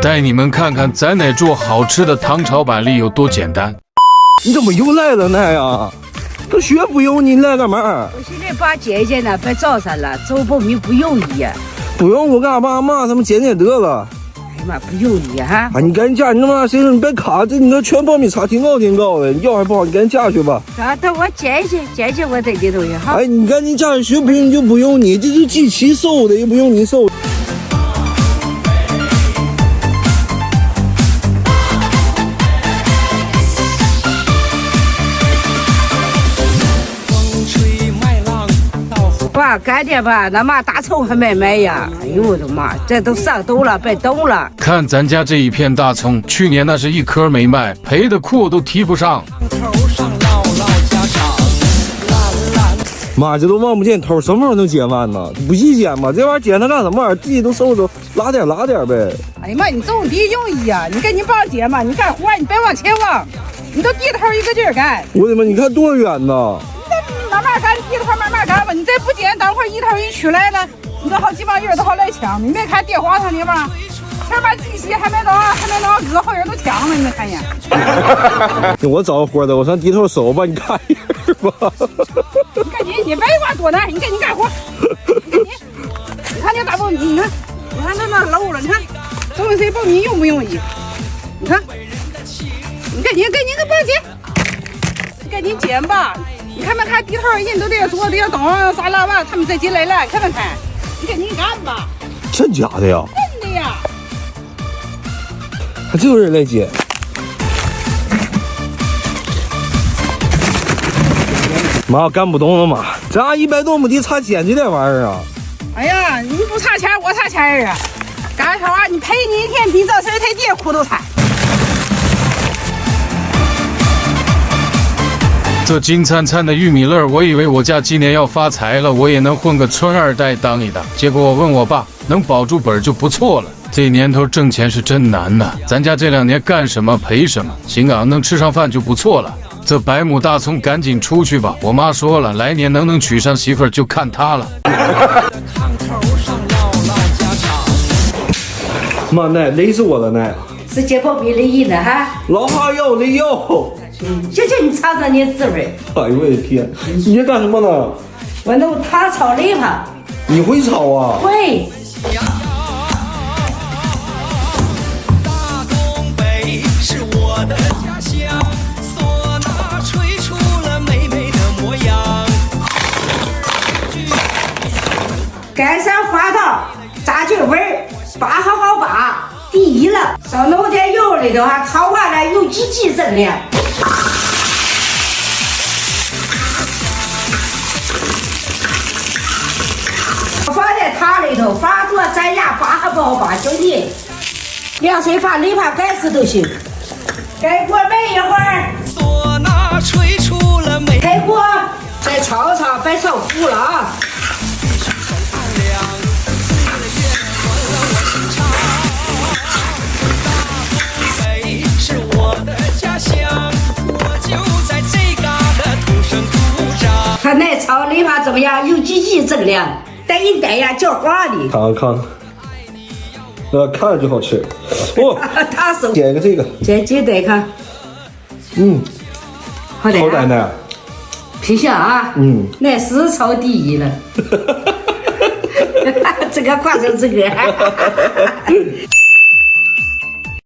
带你们看看咱奶做好吃的糖炒板栗有多简单。你怎么又来了呢呀？这学不用你来干嘛？我现在把姐姐呢别找上了，走报名不容易呀。不用，我跟俺爸妈他们捡捡得了。哎呀妈，不容易哈！啊，你赶紧嫁，你他妈谁说你别卡这你这全报名差挺高的，你要还不好，你赶紧嫁去吧。啊，等我姐姐我在里头去哈。哎，你赶紧嫁去，学不用就不用你，这是机器收的，也不用你收。爸，赶紧吧，那嘛大葱还没买呀！哎呦我的妈，这都上兜了，别动了。看咱家这一片大葱，去年那是一颗没卖，赔的裤都提不上。妈，这都望不见头，什么时候能捡完呢？不易捡吗？这玩意儿捡它干什么？地都收收，拉点呗。哎呀妈，你种地容易呀！你赶紧帮捡嘛，你干活你别往前望，你都低头一个劲儿干。我的妈，你看多远呢？慢慢干，低头慢慢干吧。你再不捡，等会儿一头一出来了，你这好几帮人都好来抢。你没看跌花上的吗？前面机器还没到搁后人都抢了，你没看见？我找个活的，我上低头收吧，你看一眼吧。你赶紧，你别管多难，你赶紧干活。你看这大苞米，你看那漏了，你看，这问谁苞米用不容易？你看，你赶紧给报捡，你赶紧捡吧。你看没看地头人都得做这东啥了吧？他们再进来了，看没看？你赶紧干吧。真假的呀？真的呀。还真有人来捡。妈，干不动了嘛！咱100多亩地差捡这点玩意儿啊！哎呀，你不差钱，我差钱啊！干啥？你赔你一天比这事儿太爹苦都惨。这金灿灿的玉米粒儿，我以为我家今年要发财了，我也能混个村二代当一当。结果我问我爸，能保住本就不错了。这年头挣钱是真难呐，咱家这2年干什么赔什么，行啊，能吃上饭就不错了。这100亩大葱赶紧出去吧，我妈说了，来年能娶上媳妇儿就看她了。妈，奶累死我了，奶。是捡苞米累呢哈。老哈要累要。姐姐，你尝尝你滋味。哎呦我的天！你在干什么呢？我弄糖炒栗子。你会炒啊？会。大东北是我的家乡，唢呐吹出了美美的模样。干山花桃炸菌味儿，拔好拔。第一了，少弄点油里头哈，炒完了有几增量。放在汤里头，放多咱俩拔还不好拔，兄弟。凉水把里把盖死都行。盖锅焖一会儿。唢呐吹出了美。开锅，再炒炒，别烧糊了啊。看那炒栗子怎么样？有几增量？带一带呀，叫花的。看，看着就好吃。哦，他手捡个这个，捡带看。好的。好奶奶。皮香啊。那是炒第一了。这个夸成这个。